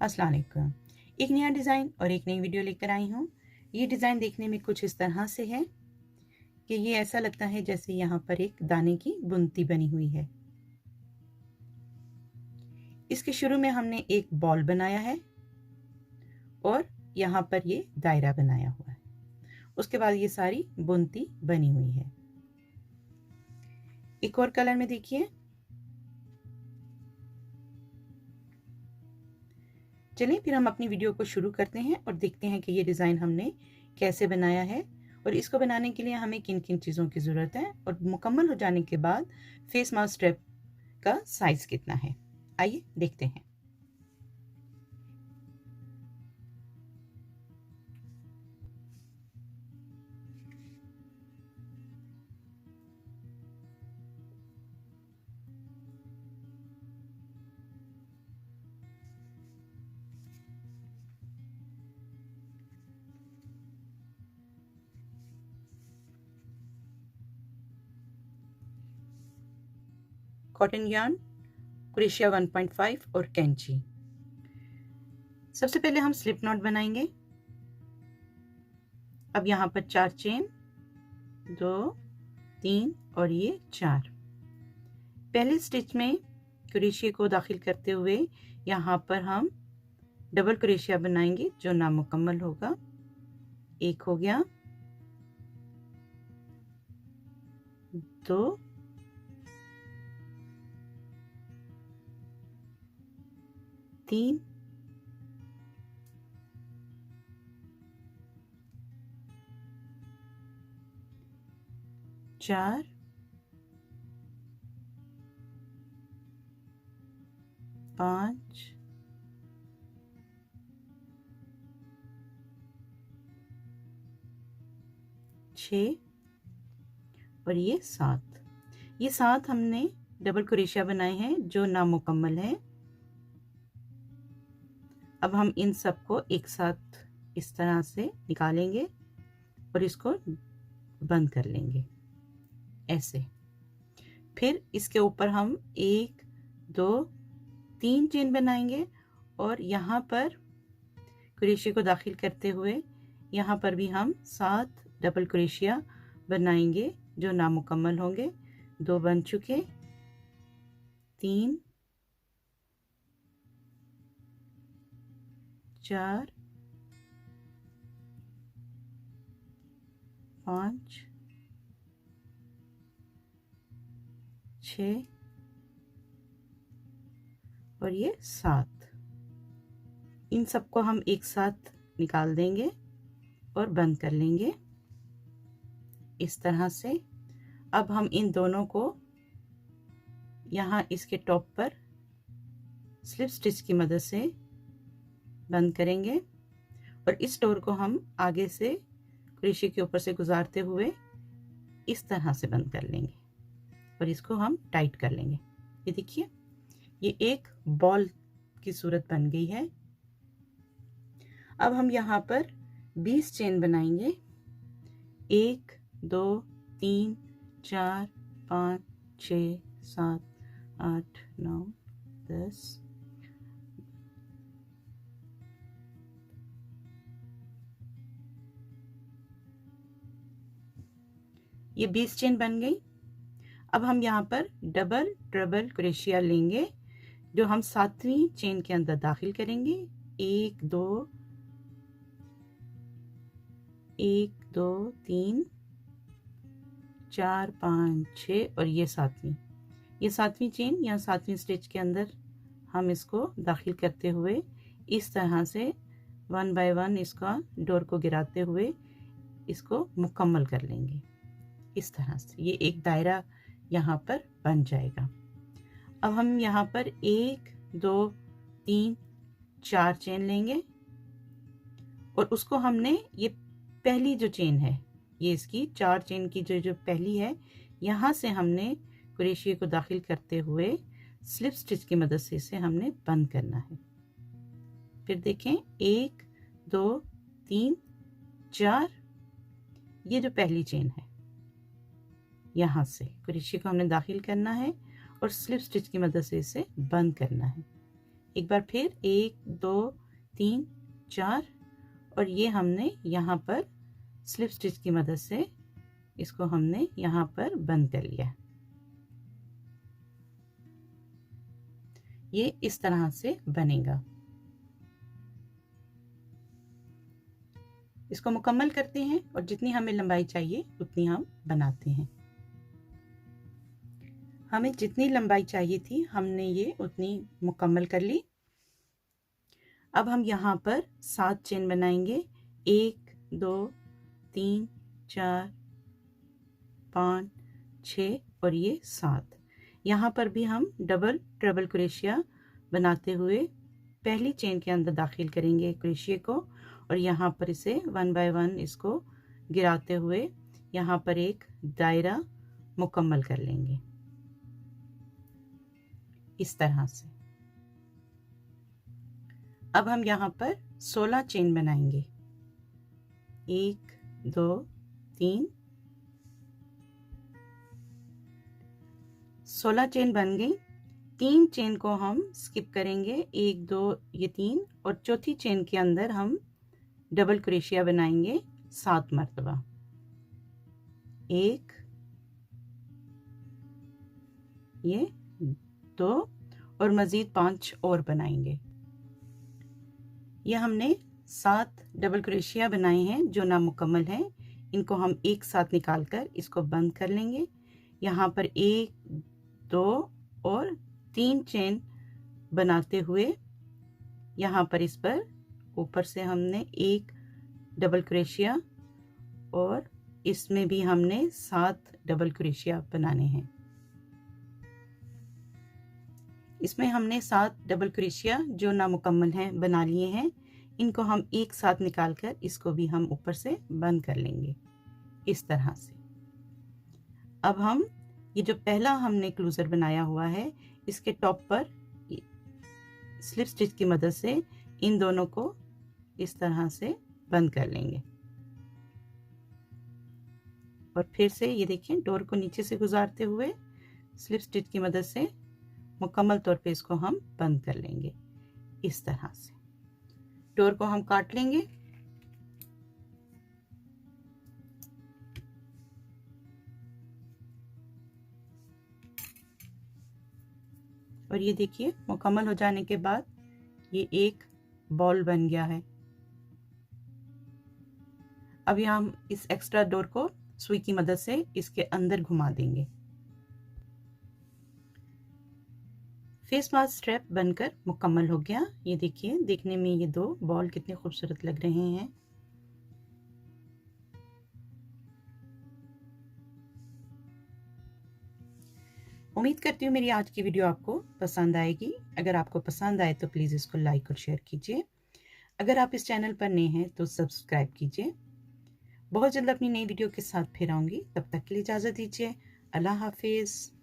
अस्सलाम वालेकुम। एक नया डिज़ाइन और एक नई वीडियो लेकर आई हूँ। ये डिज़ाइन देखने में कुछ इस तरह से है कि ये ऐसा लगता है जैसे यहाँ पर एक दाने की बुनती बनी हुई है। इसके शुरू में हमने एक बॉल बनाया है और यहाँ पर ये दायरा बनाया हुआ है। उसके बाद ये सारी बुनती बनी हुई है। एक और कलर में देखिए। चलिए फिर हम अपनी वीडियो को शुरू करते हैं और देखते हैं कि ये डिज़ाइन हमने कैसे बनाया है और इसको बनाने के लिए हमें किन किन चीज़ों की ज़रूरत है और मुकम्मल हो जाने के बाद फेस मास्क स्ट्रैप का साइज़ कितना है। आइए देखते हैं। कॉटन यार्न, क्रोशिया 1.5 और कैंची। सबसे पहले हम स्लिप नॉट बनाएंगे। अब यहाँ पर 4 चेन, 2, 3 और ये 4। पहले स्टिच में क्रोशिया को दाखिल करते हुए यहाँ पर हम डबल क्रोशिया बनाएंगे जो नामुकम्मल होगा। एक हो गया, 2, 3, 4, 5, 6 और ये 7। ये 7 हमने डबल क्रोशिया बनाए हैं जो नामुकम्मल है। अब हम इन सबको एक साथ इस तरह से निकालेंगे और इसको बंद कर लेंगे ऐसे। फिर इसके ऊपर हम 1, 2, 3 चेन बनाएंगे और यहाँ पर क्रोशिया को दाखिल करते हुए यहाँ पर भी हम 7 डबल क्रोशिया बनाएंगे जो नामुकम्मल होंगे। 2 बन चुके, 3, 4, 5, 6 और ये 7। इन सबको हम एक साथ निकाल देंगे और बंद कर लेंगे इस तरह से। अब हम इन दोनों को यहाँ इसके टॉप पर स्लिप स्टिच की मदद से बंद करेंगे और इस डोर को हम आगे से क्रोशिया के ऊपर से गुजारते हुए इस तरह से बंद कर लेंगे और इसको हम टाइट कर लेंगे। ये देखिए, ये एक बॉल की सूरत बन गई है। अब हम यहाँ पर 20 चेन बनाएंगे। 1, 2, 3, 4, 5, 6, 7, 8, 9, 10, ये 20 चेन बन गई। अब हम यहाँ पर डबल ट्रिपल क्रोशिया लेंगे जो हम 7वीं चेन के अंदर दाखिल करेंगे। 1, 2, 3, 4, 5, 6 और ये 7वीं चेन या 7वीं स्टिच के अंदर हम इसको दाखिल करते हुए इस तरह से 1 बाय 1 इसका डोर को गिराते हुए इसको मुकम्मल कर लेंगे इस तरह से। ये एक दायरा यहाँ पर बन जाएगा। अब हम यहाँ पर 1, 2, 3, 4 चेन लेंगे और उसको हमने ये पहली जो चेन है, ये इसकी 4 चेन की जो पहली है, यहाँ से हमने क्रोशिया को दाखिल करते हुए स्लिप स्टिच की मदद से इसे हमने बंद करना है। फिर देखें, 1, 2, 3, 4, ये जो पहली चेन है यहाँ से क्रोशिया को हमने दाखिल करना है और स्लिप स्टिच की मदद से इसे बंद करना है। एक बार फिर 1 2 3 4 और ये हमने यहाँ पर स्लिप स्टिच की मदद से इसको हमने यहाँ पर बंद कर लिया। ये इस तरह से बनेगा। इसको मुकम्मल करते हैं और जितनी हमें लंबाई चाहिए उतनी हम बनाते हैं। हमें जितनी लंबाई चाहिए थी हमने ये उतनी मुकम्मल कर ली। अब हम यहाँ पर 7 चेन बनाएंगे। 1 2 3 4 5 6 और ये 7। यहाँ पर भी हम डबल ट्रिपल क्रोशिया बनाते हुए पहली चेन के अंदर दाखिल करेंगे क्रोशिया को और यहाँ पर इसे 1 बाय 1 इसको गिराते हुए यहाँ पर एक दायरा मुकम्मल कर लेंगे इस तरह से। अब हम यहाँ पर 16 चेन बनाएंगे। 1 2 3 16 चेन बन गई। 3 चेन को हम स्किप करेंगे, 1 2 ये 3 और चौथी चेन के अंदर हम डबल क्रोशिया बनाएंगे 7 मरतबा। 1 ये 2 और मज़ीद 5 और बनाएंगे। ये हमने 7 डबल क्रोशिया बनाए हैं जो नामुकम्मल हैं। इनको हम एक साथ निकाल कर इसको बंद कर लेंगे। यहाँ पर 1 2 और 3 चेन बनाते हुए यहाँ पर इस पर ऊपर से हमने एक डबल क्रोशिया और इसमें भी हमने 7 डबल क्रोशिया बनाने हैं। इसमें हमने 7 डबल क्रोशिया जो नामुकम्मल हैं बना लिए हैं। इनको हम एक साथ निकालकर इसको भी हम ऊपर से बंद कर लेंगे इस तरह से। अब हम ये जो पहला हमने क्लोजर बनाया हुआ है इसके टॉप पर स्लिप स्टिच की मदद से इन दोनों को इस तरह से बंद कर लेंगे और फिर से ये देखिए डोर को नीचे से गुजारते हुए स्लिप स्टिच की मदद से मुकम्मल तौर पे इसको हम बंद कर लेंगे इस तरह से। डोर को हम काट लेंगे और ये देखिए मुकम्मल हो जाने के बाद ये एक बॉल बन गया है। अब यहाँ हम इस एक्स्ट्रा डोर को सुई की मदद से इसके अंदर घुमा देंगे। फेस मास्क स्ट्रैप बनकर मुकम्मल हो गया। ये देखिए देखने में ये दो बॉल कितने खूबसूरत लग रहे हैं। उम्मीद करती हूँ मेरी आज की वीडियो आपको पसंद आएगी। अगर आपको पसंद आए तो प्लीज़ इसको लाइक और शेयर कीजिए। अगर आप इस चैनल पर नए हैं तो सब्सक्राइब कीजिए। बहुत जल्द अपनी नई वीडियो के साथ फिर आऊँगी, तब तक के लिए इजाज़त दीजिए। अल्लाह हाफिज़।